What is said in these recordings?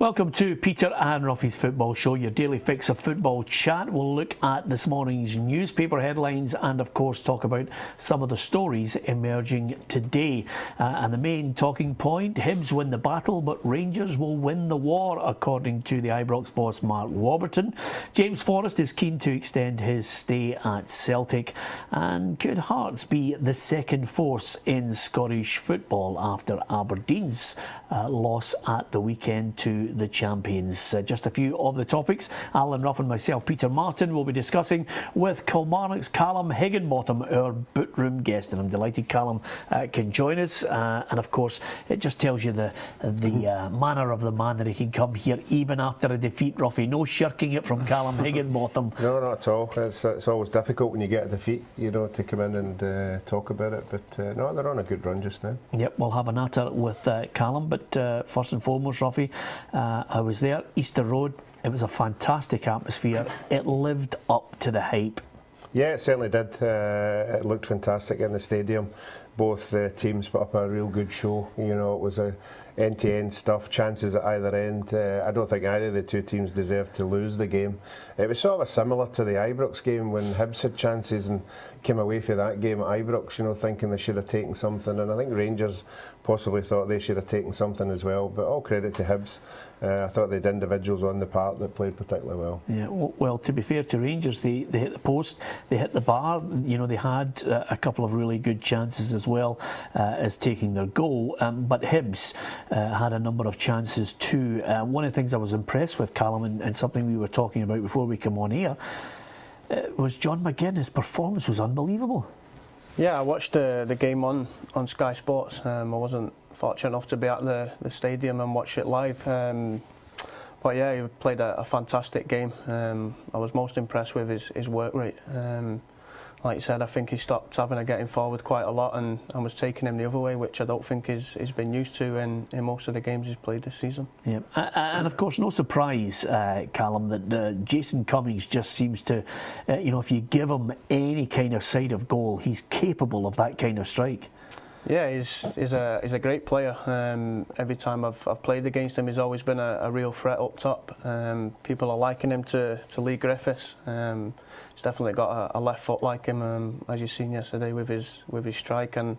Welcome to Peter and Ruffy's Football Show, your daily fix of football chat. We'll look at this morning's newspaper headlines and, of course, talk about some of the stories emerging today. And the main talking point, Hibs win the battle, but Rangers will win the war, according to the Ibrox boss Mark Warburton. James Forrest is keen to extend his stay at Celtic. And could Hearts be the second force in Scottish football after Aberdeen's loss at the weekend to the champions? Just a few of the topics Alan Ruff and myself, Peter Martin, will be discussing with Kilmarnock's Kallum Higginbotham, our boot-room guest, and I'm delighted Kallum can join us. And of course, it just tells you the manner of the man that he can come here even after a defeat, Ruffy. No shirking it from Kallum Higginbotham. No, not at all. It's always difficult when you get a defeat, you know, to come in and talk about it. But no, they're on a good run just now. Yep, we'll have a natter with Kallum. But first and foremost, Ruffy, I was there, Easter Road. It was a fantastic atmosphere. It lived up to the hype. Yeah, it certainly did. It looked fantastic in the stadium. Both teams put up a real good show. You know, it was a end-to-end stuff, chances at either end. I don't think either of the two teams deserved to lose the game. It was sort of similar to the Ibrox game when Hibs had chances and came away from that game at Ibrox, you know, thinking they should have taken something. And I think Rangers possibly thought they should have taken something as well. But all credit to Hibs. I thought they had individuals on the part that played particularly well. Yeah, well, to be fair to Rangers, they hit the post, they hit the bar. You know, they had a couple of really good chances as well as taking their goal. But Hibs had a number of chances too. One of the things I was impressed with, Kallum, and something we were talking about before we come on air, was John McGinn. His performance was unbelievable. Yeah, I watched the game on Sky Sports. I wasn't fortunate enough to be at the stadium and watch it live. But yeah, he played a fantastic game. I was most impressed with his work rate. Like you said, I think he stopped having a getting forward quite a lot and was taking him the other way, which I don't think he's been used to in most of the games he's played this season. Yeah, and of course, no surprise, Kallum, that Jason Cummings just seems to, you know, if you give him any kind of side of goal, he's capable of that kind of strike. Yeah, he's a great player. Every time I've played against him, he's always been a real threat up top. People are liking him to Lee Griffiths. He's definitely got a left foot like him, as you've seen yesterday with his strike, and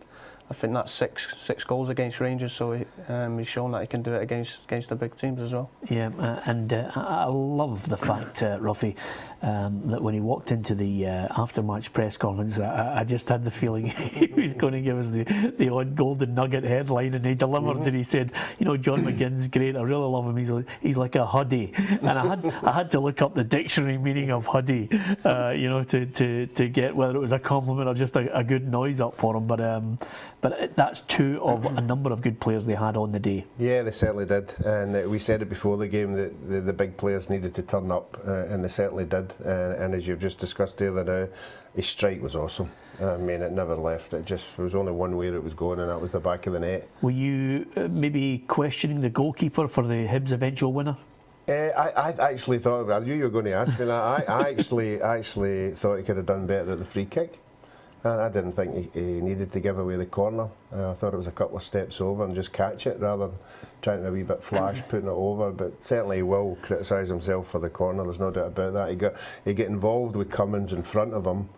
I think that's six goals against Rangers. So he's shown that he can do it against the big teams as well. Yeah, and I love the fact, Ruffy, that when he walked into the after-match press conference, I just had the feeling he was going to give us the odd golden nugget headline, and he delivered and he said, you know, John McGinn's great, I really love him, he's like a hoodie. And I had to look up the dictionary meaning of hoodie, you know, to get whether it was a compliment or just a good noise up for him. But that's two of a number of good players they had on the day. Yeah, they certainly did. And we said it before the game that the big players needed to turn up, and they certainly did. And as you've just discussed earlier now, his strike was awesome. I mean, it never left. It just was only one way it was going, and that was the back of the net. Were you maybe questioning the goalkeeper for the Hibs' eventual winner? I actually thought, I knew you were going to ask me that. I actually thought he could have done better at the free kick. I didn't think he needed to give away the corner. I thought it was a couple of steps over and just catch it rather than trying to a wee bit flash, putting it over. But certainly he will criticise himself for the corner, there's no doubt about that. He got involved with Cummins in front of him,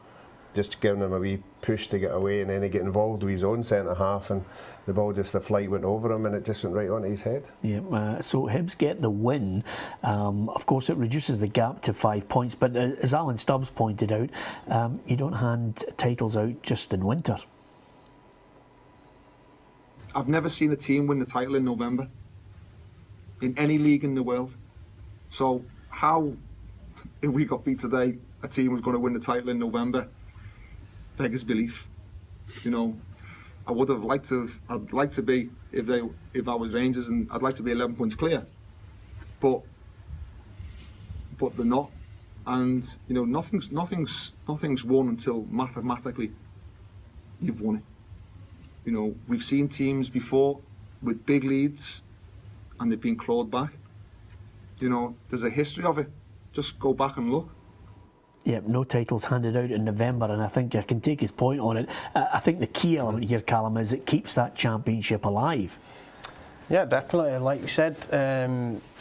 just giving him a wee push to get away, and then he get involved with his own centre half, and the ball the flight went over him and it just went right onto his head. Yeah, so Hibs get the win. Of course, it reduces the gap to 5 points, but as Alan Stubbs pointed out, you don't hand titles out just in winter. I've never seen a team win the title in November in any league in the world. So how, if we got beat today, a team was going to win the title in November? Beggars belief. You know, I would have liked to. I'd like to be if I was Rangers, and I'd like to be 11 points clear. But they're not, and you know, nothing's won until mathematically you've won it. You know, we've seen teams before with big leads, and they've been clawed back. You know, there's a history of it. Just go back and look. Yeah, no titles handed out in November, and I think I can take his point on it. I think the key element here, Kallum, is it keeps that championship alive. Yeah, definitely. Like you said,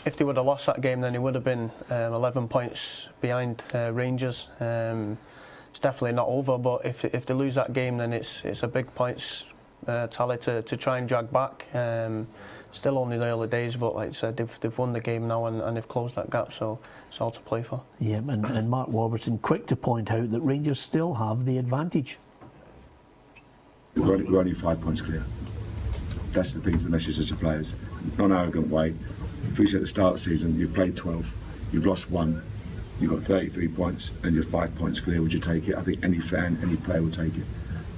if they would have lost that game, then they would have been 11 points behind Rangers. It's definitely not over, but if they lose that game, then it's a big points tally to try and drag back. Still only the early days, but like I said, they've won the game now and they've closed that gap, so it's all to play for. Yeah, and Mark Warburton quick to point out that Rangers still have the advantage. We're only 5 points clear. That's the things, the message to players. Not an arrogant way. If we say at the start of the season, you've played 12, you've lost 1, you've got 33 points and you're 5 points clear, would you take it? I think any fan, any player would take it.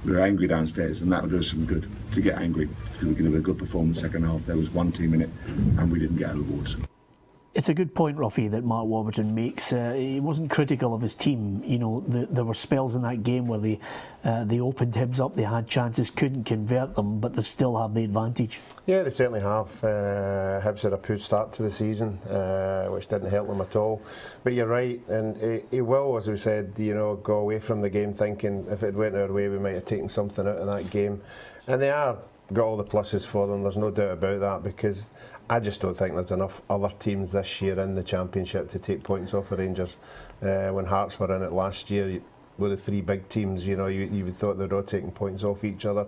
We were angry downstairs and that would do us some good to get angry because we could have a good performance second half. There was one team in it and we didn't get our rewards. It's a good point, Ruffy, that Mark Warburton makes. He wasn't critical of his team. You know, there were spells in that game where they opened Hibs up, they had chances, couldn't convert them, but they still have the advantage. Yeah, they certainly have. Hibs had a poor start to the season, which didn't help them at all. But you're right, and he will, as we said, you know, go away from the game thinking if it went our way, we might have taken something out of that game. And they are got all the pluses for them, there's no doubt about that, because I just don't think there's enough other teams this year in the Championship to take points off of Rangers. When Hearts were in it last year, with the 3 big teams, you know, you would thought they'd all taking points off each other.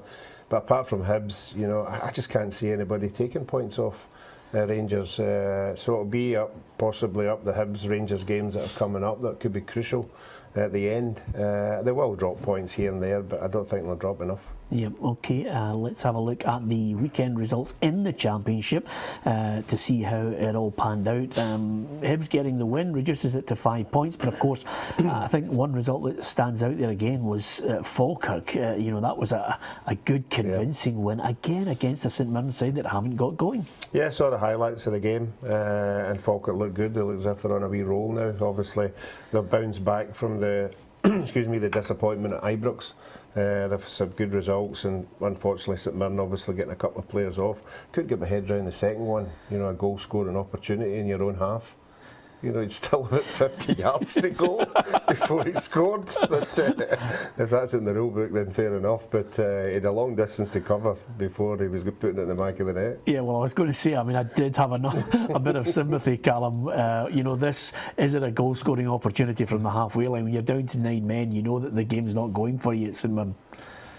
But apart from Hibs, you know, I just can't see anybody taking points off Rangers. So it'll be possibly up the Hibs Rangers games that are coming up that could be crucial at the end. They will drop points here and there, but I don't think they'll drop enough. Yeah, okay, let's have a look at the weekend results in the Championship to see how it all panned out. Hibs getting the win reduces it to 5 points, but of course I think one result that stands out there again was Falkirk. You know, that was a good convincing win again against a St Mirren side that haven't got going. Yeah, I saw the highlights of the game and Falkirk look good. They look as if they're on a wee roll now. Obviously they've bounced back from the excuse me, the disappointment at Ibrox. They've some good results, and unfortunately St Mirren obviously getting a couple of players off. Could get my head round the second one, you know, a goal scoring opportunity in your own half. You know, he'd still about 50 yards to go before he scored. But if that's in the rule book, then fair enough. But he had a long distance to cover before he was putting it in the back of the net. Yeah, well, I was going to say, I mean, I did have a bit of sympathy, Callum. You know, this isn't a goal-scoring opportunity from the halfway line. When you're down to 9 men, you know that the game's not going for you at St Mirren.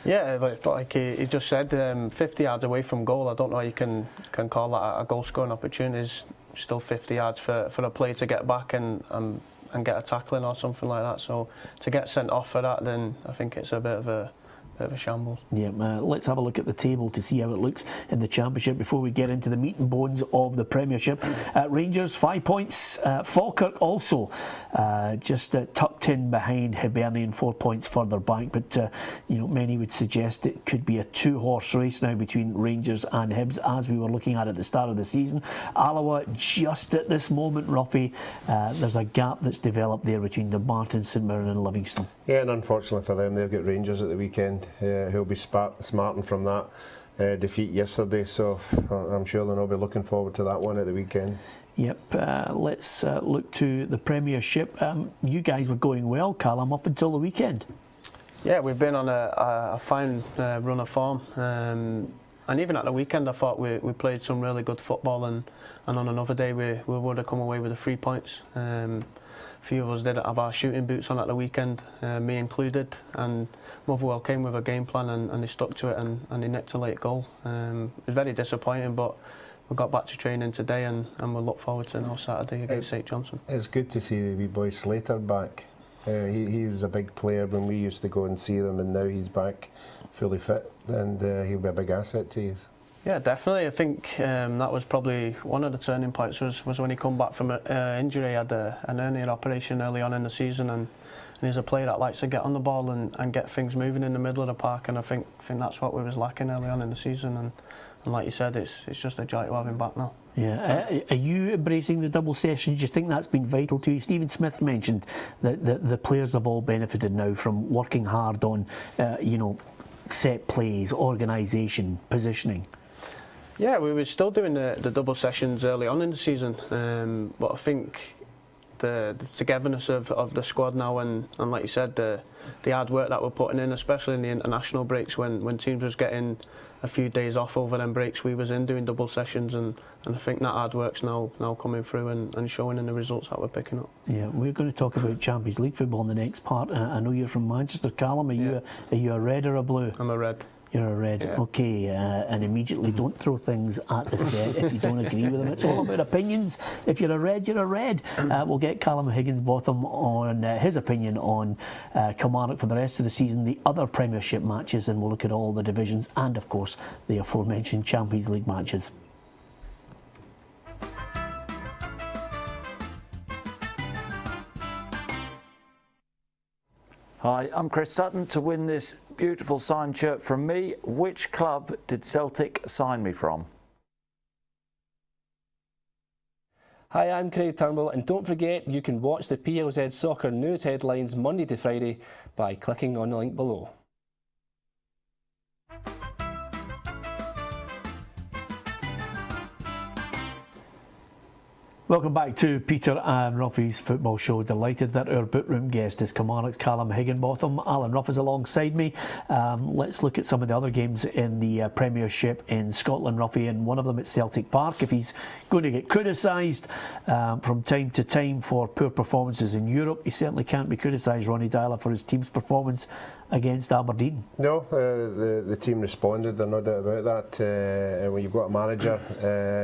Yeah, like he just said, 50 yards away from goal. I don't know how you can call that a goal-scoring opportunity. It's still 50 yards for a player to get back and get a tackling or something like that. So to get sent off for that, then I think it's a bit of a shambles. Yeah, let's have a look at the table to see how it looks in the Championship before we get into the meat and bones of the Premiership. Rangers 5 points, Falkirk also just tucked in behind Hibernian, 4 points further back, but you know, many would suggest it could be a 2-horse race now between Rangers and Hibs, as we were looking at the start of the season. Alloa, just at this moment, Ruffy, there's a gap that's developed there between Dumbarton, St Mirren and Livingston. Yeah, and unfortunately for them, they'll get Rangers at the weekend. He'll be smarting from that defeat yesterday, so I'm sure they'll be looking forward to that one at the weekend. Yep, let's look to the Premiership. You guys were going well, Callum, up until the weekend. Yeah, we've been on a fine run of form, and even at the weekend I thought we played some really good football, and on another day we would have come away with the 3 points. A few of us didn't have our shooting boots on at the weekend, me included, and Motherwell came with a game plan and they stuck to it and they nicked a late goal. It was very disappointing, but we got back to training today and we'll look forward to now Saturday against St Johnstone. It's good to see the wee boy Slater back. He was a big player when we used to go and see them, and now he's back fully fit, and he'll be a big asset to you. Yeah, definitely. I think that was probably one of the turning points was when he come back from injury. He had an hernia operation early on in the season, and he's a player that likes to get on the ball and get things moving in the middle of the park, and I think that's what we was lacking early on in the season, and like you said, it's just a joy to have him back now. Yeah, are you embracing the double session? Do you think that's been vital to you? Stephen Smith mentioned that the players have all benefited now from working hard on you know, set plays, organisation, positioning. Yeah, we were still doing the double sessions early on in the season, but I think the togetherness of the squad now, and like you said, the hard work that we're putting in, especially in the international breaks when teams was getting a few days off over them breaks, we was in doing double sessions, and I think that hard work's now coming through and showing in the results that we're picking up. Yeah, we're going to talk about Champions League football in the next part. I know you're from Manchester, Kallum. Are you a red or a blue? I'm a red. You're a red, yeah. Okay, and immediately don't throw things at the set if you don't agree with them. It's all about opinions. If you're a red, you're a red. We'll get Kallum Higginbotham on his opinion on Kilmarnock for the rest of the season, the other Premiership matches, and we'll look at all the divisions and, of course, the aforementioned Champions League matches. Hi, I'm Chris Sutton. To win this beautiful signed shirt from me, which club did Celtic sign me from? Hi, I'm Craig Turnbull, and don't forget you can watch the PLZ Soccer News headlines Monday to Friday by clicking on the link below. Welcome back to Peter and Ruffy's Football Show. Delighted that our bootroom guest is Kilmarnock's Kallum Higginbotham. Alan Ruff is alongside me. Let's look at some of the other games in the Premiership in Scotland, Ruffy, and one of them at Celtic Park. If he's going to get criticised from time to time for poor performances in Europe, he certainly can't be criticised, Ronnie Dyler, for his team's performance against Aberdeen. No, the team responded, there's no doubt about that. And when you've got a manager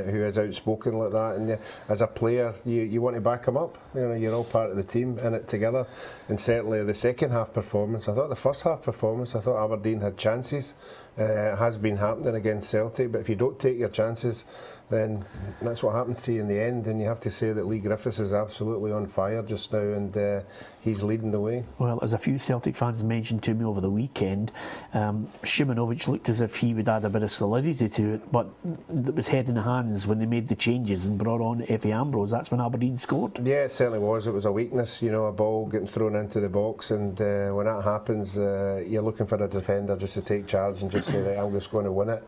who is outspoken like that, and as a player, you want to back him up. You know, you're all part of the team in it together. And certainly the second half performance, I thought the first half performance, I thought Aberdeen had chances. It has been happening against Celtic, but if you don't take your chances, then that's what happens to you in the end. And you have to say that Lee Griffiths is absolutely on fire just now, and he's leading the way. Well, as a few Celtic fans mentioned to me over the weekend, Szymanowicz looked as if he would add a bit of solidity to it, but it was head in hands when they made the changes and brought on Effie Ambrose. That's when Aberdeen scored. Yeah, it certainly was. It was a weakness, you know, a ball getting thrown into the box, and when that happens, you're looking for a defender just to take charge and just say, right, I'm just going to win it.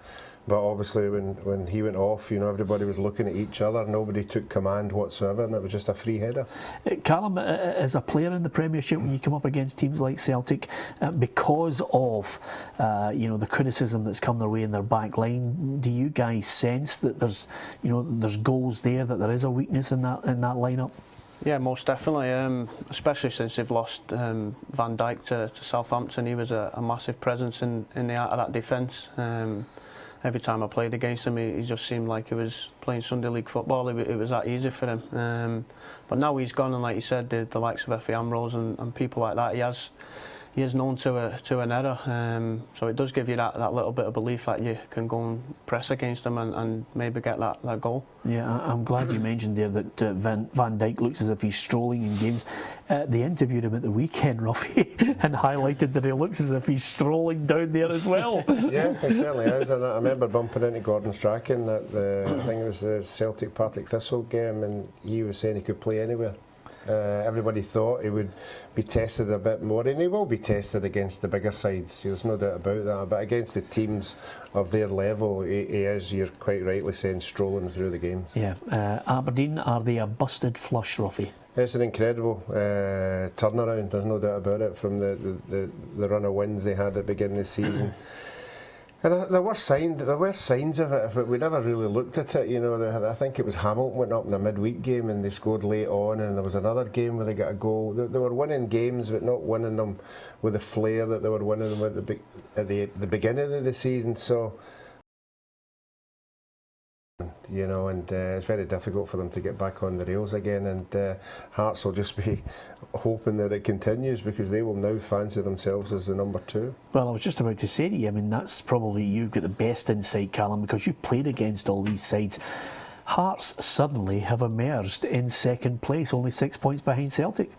But obviously when he went off, you know, everybody was looking at each other, nobody took command whatsoever, and it was just a free header. Callum, as a player in the Premiership, when you come up against teams like Celtic, because of the criticism that's come their way in their back line, do you guys sense that there's goals there, that there is a weakness in that lineup? Yeah, most definitely, especially since they've lost Van Dijk to Southampton. He was a massive presence in the art of that defence. Every time I played against him, he just seemed like he was playing Sunday League football. It was that easy for him. But now he's gone, and like you said, the likes of Effie Ambrose and people like that, he is known to an error. So it does give you that little bit of belief that you can go and press against him and maybe get that goal. Yeah, I'm glad you mentioned there that Van Dijk looks as if he's strolling in games. They interviewed him at the weekend, Ruffy, and highlighted that he looks as if he's strolling down there as well. Yeah, he certainly is. And I remember bumping into Gordon Strachan at I think it was the Celtic Partick Thistle game, and he was saying he could play anywhere. Everybody thought he would be tested a bit more, and he will be tested against the bigger sides, there's no doubt about that, but against the teams of their level, he is, you're quite rightly saying, strolling through the games. Yeah, Aberdeen, are they a busted flush, Ruffy? It's an incredible turnaround, there's no doubt about it, from the run of wins they had at the beginning of the season. And there were signs of it, but we never really looked at it. You know, I think it was Hamilton went up in a midweek game and they scored late on, and there was another game where they got a goal. They were winning games, but not winning them with the flair that they were winning them at the beginning of the season. So, you know, and it's very difficult for them to get back on the rails again, and Hearts will just be hoping that it continues, because they will now fancy themselves as the number 2. Well, I was just about to say to you, I mean, that's probably, you've got the best insight, Callum, because you've played against all these sides. Hearts suddenly have emerged in second place, only 6 points behind Celtic.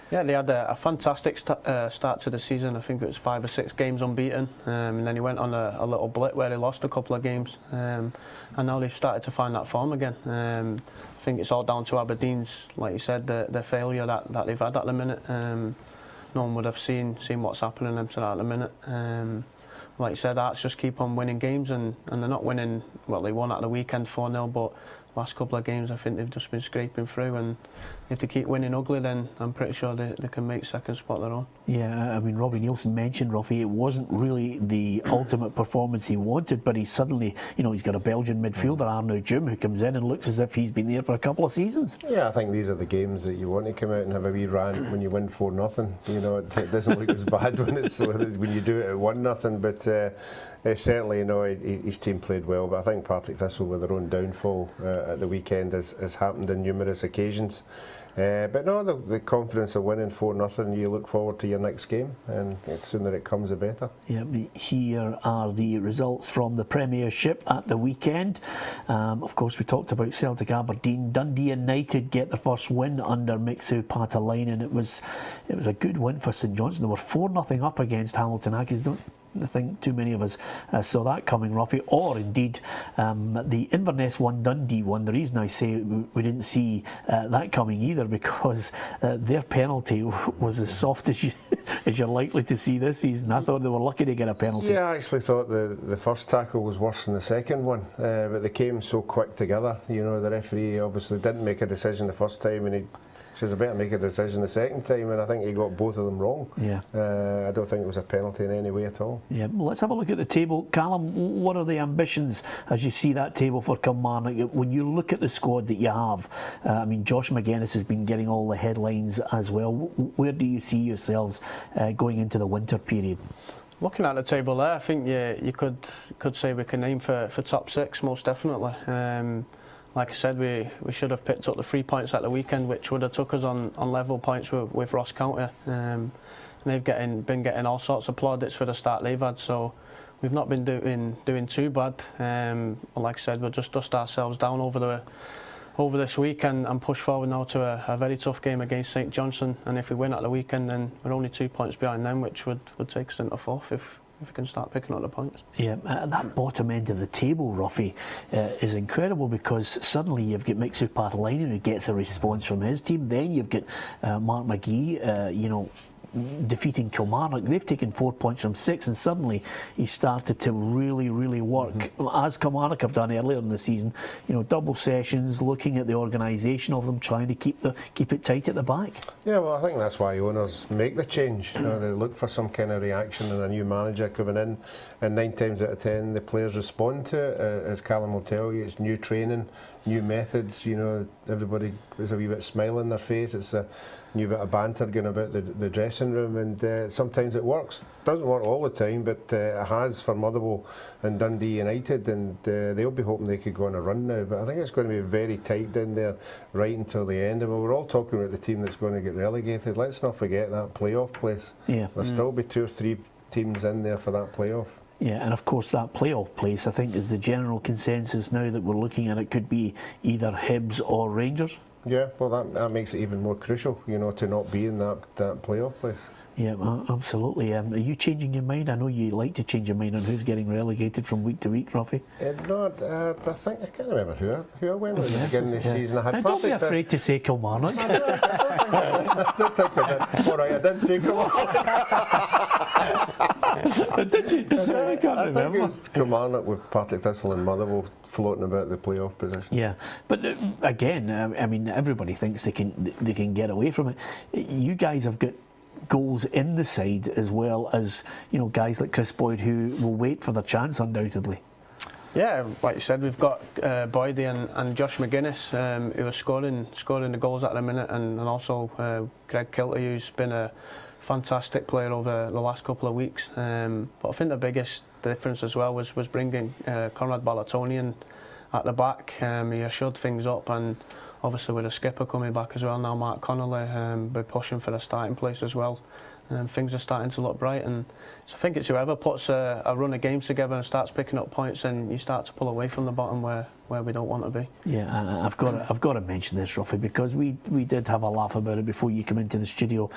Yeah, they had a fantastic start to the season. I think it was 5 or 6 games unbeaten, and then he went on a little blip where he lost a couple of games, and now they've started to find that form again. I think it's all down to Aberdeen's, like you said, the failure that they've had at the minute. No one would have seen what's happening to that at the minute. Like you said, Hearts just keep on winning games, and they're not winning. Well, they won at the weekend 4-0, but last couple of games, I think they've just been scraping through, and if they keep winning ugly, then I'm pretty sure they can make second spot their own. Yeah, I mean, Robbie Nielsen mentioned, Ruffy, it wasn't really the ultimate performance he wanted, but he's suddenly, he's got a Belgian midfielder, Arnaud Djoum, who comes in and looks as if he's been there for a couple of seasons. Yeah, I think these are the games that you want to come out and have a wee rant when you win 4-0. It doesn't look as bad when you do it at 1-0, but certainly, his team played well, but I think Partick Thistle, with their own downfall at the weekend, has happened on numerous occasions. But no, the confidence of winning 4-0, you look forward to your next game, and the sooner it comes, the better. Yeah, here are the results from the Premiership at the weekend. Of course, we talked about Celtic Aberdeen. Dundee United get their first win under Mixu Patalainen. It was a good win for St Johnstone. They were 4-0 up against Hamilton Accies. I think too many of us saw that coming, Ruffy, or indeed the Inverness won, Dundee won. The reason I say we didn't see that coming either, because their penalty was as soft as you're likely to see this season. I thought they were lucky to get a penalty. Yeah, I actually thought the first tackle was worse than the second one, but they came so quick together. The referee obviously didn't make a decision the first time, and he says I better make a decision the second time, and I think he got both of them wrong. Yeah. I don't think it was a penalty in any way at all. Yeah, well, let's have a look at the table. Kallum, what are the ambitions as you see that table for Kilmarnock? When you look at the squad that you have, Josh McGuinness has been getting all the headlines as well. Where do you see yourselves going into the winter period? Looking at the table there, I think you could say we can aim for top 6, most definitely. Like I said, we should have picked up the 3 points at the weekend, which would have took us on level points with Ross County. They've been getting all sorts of plaudits for the start they've had, so we've not been doing too bad. Like I said, we'll just dust ourselves down over this week and push forward now to a very tough game against St Johnstone. And if we win at the weekend, then we're only 2 points behind them, which would take us into 4th if we can start picking up the points. Yeah, that bottom end of the table, Ruffy, is incredible, because suddenly you've got Mixu Patalainen, who gets a response from his team. Then you've got Mark McGee, defeating Kilmarnock. They've taken 4 points from 6, and suddenly he started to really work, as Kilmarnock have done earlier in the season. Double sessions, looking at the organisation of them, trying to keep it tight at the back. Yeah, well, I think that's why owners make the change. They look for some kind of reaction and a new manager coming in, and 9 times out of 10 the players respond to it. As Kallum will tell you, it's new training, new methods. Everybody has a wee bit smile on their face. It's a new bit of banter going about the dressing room, and sometimes it works. Doesn't work all the time, but it has for Motherwell and Dundee United, and they'll be hoping they could go on a run now. But I think it's going to be very tight down there right until the end. And we're all talking about the team that's going to get relegated. Let's not forget that playoff place. Yeah. There'll still be 2 or 3 teams in there for that playoff. Yeah, and of course that playoff place, I think, is the general consensus now that we're looking at. It could be either Hibs or Rangers. Yeah, well, that makes it even more crucial, to not be in that playoff place. Yeah, absolutely. Are you changing your mind? I know you like to change your mind on who's getting relegated from week to week, Ruffy. No, I can't remember who I went with at the beginning of the season. I had don't be afraid to say Kilmarnock. I don't think I did. All right, I did say Kilmarnock. Did you? I can't remember. I think it was Kilmarnock with Partick Thistle and Motherwell floating about the playoff position. Yeah, but again, everybody thinks they can get away from it. You guys have got goals in the side, as well as guys like Chris Boyd, who will wait for their chance undoubtedly. Yeah, like you said, we've got Boydie and Josh McGuinness, who are scoring the goals at the minute, and also Greg Kilty, who's been a fantastic player over the last couple of weeks. But I think the biggest difference as well was bringing Conrad Balatonian at the back. He assured things up, and obviously with the skipper coming back as well now, Mark Connolly, we're pushing for the starting place as well. Things are starting to look bright, and so I think it's whoever puts a run of games together and starts picking up points, and you start to pull away from the bottom where we don't want to be. Yeah, and I've got to mention this, Ruffy, because we did have a laugh about it before you come into the studio.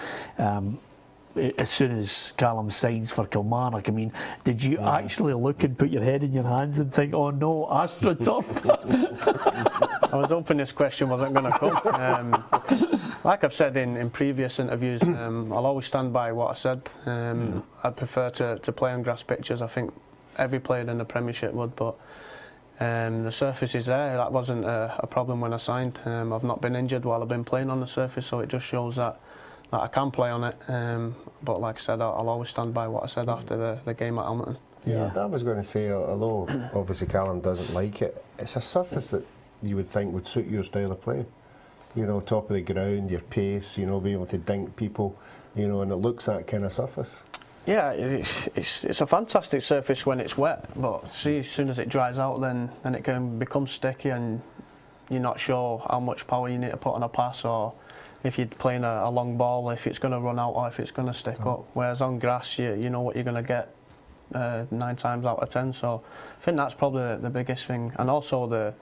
As soon as Kallum signs for Kilmarnock, did you actually look and put your head in your hands and think, oh no, AstroTurf? I was hoping this question wasn't going to come. Like I've said in previous interviews, I'll always stand by what I said. I'd prefer to play on grass pitches. I think every player in the Premiership would, but The surface is there. That wasn't a problem when I signed. I've not been injured while I've been playing on the surface, so it just shows that I can play on it. But like I said, I'll always stand by what I said after the game at Hamilton. Yeah, I was going to say, although obviously Kallum doesn't like it, it's a surface that you would think would suit your style of play. You know, top of the ground, your pace, you know, being able to dink people, you know, and it looks that kind of surface. Yeah, it's a fantastic surface when it's wet, but see, as soon as it dries out, then it can become sticky, and you're not sure how much power you need to put on a pass, or if you're playing a long ball, if it's going to run out or if it's going to stick up. Whereas on grass, you know what you're going to get 9 times out of 10. So I think that's probably the biggest thing, and also the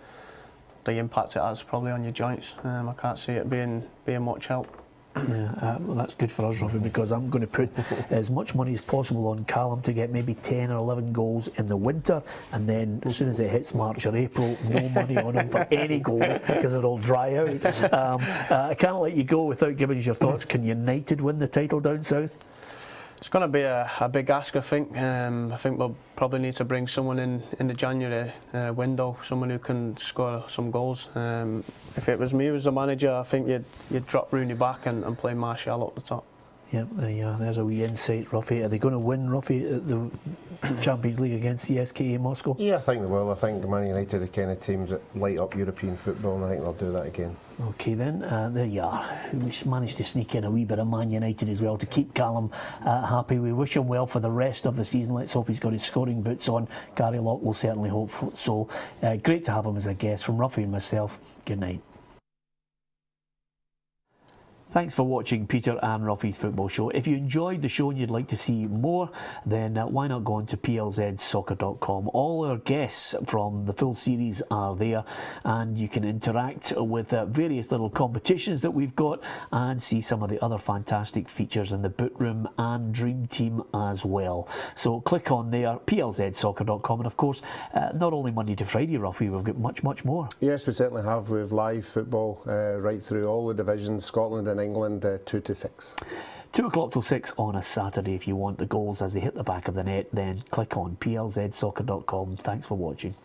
impact it has probably on your joints. I can't see it being much help. Yeah, well, that's good for us, Ruffy, because I'm going to put as much money as possible on Kallum to get maybe 10 or 11 goals in the winter, and then as soon as it hits March or April, no money on him for any goals because it'll dry out. I can't let you go without giving us your thoughts. Can United win the title down south? It's going to be a big ask, I think. I think we'll probably need to bring someone in the January window, someone who can score some goals. If it was me as the manager, I think you'd drop Rooney back and play Martial up the top. Yep, there you are. There's a wee insight, Ruffy. Are they going to win, Ruffy, at the Champions League against CSKA Moscow? Yeah, I think they will. I think Man United are the kind of teams that light up European football, and I think they'll do that again. Okay then, there you are. We managed to sneak in a wee bit of Man United as well to keep Kallum happy. We wish him well for the rest of the season. Let's hope he's got his scoring boots on. Gary Locke will certainly hope so. Great to have him as a guest. From Ruffy and myself, good night. Thanks for watching Peter and Ruffy's Football Show. If you enjoyed the show and you'd like to see more, then why not go on to plzsoccer.com. All our guests from the full series are there, and you can interact with various little competitions that we've got and see some of the other fantastic features in the boot room and dream team as well. So click on there, plzsoccer.com, and of course, not only Monday to Friday, Ruffy, we've got much more. Yes, we certainly have. We have live football right through all the divisions, Scotland and England, 2 to 6. 2 o'clock till 6 on a Saturday. If you want the goals as they hit the back of the net, then click on plzsoccer.com. Thanks for watching.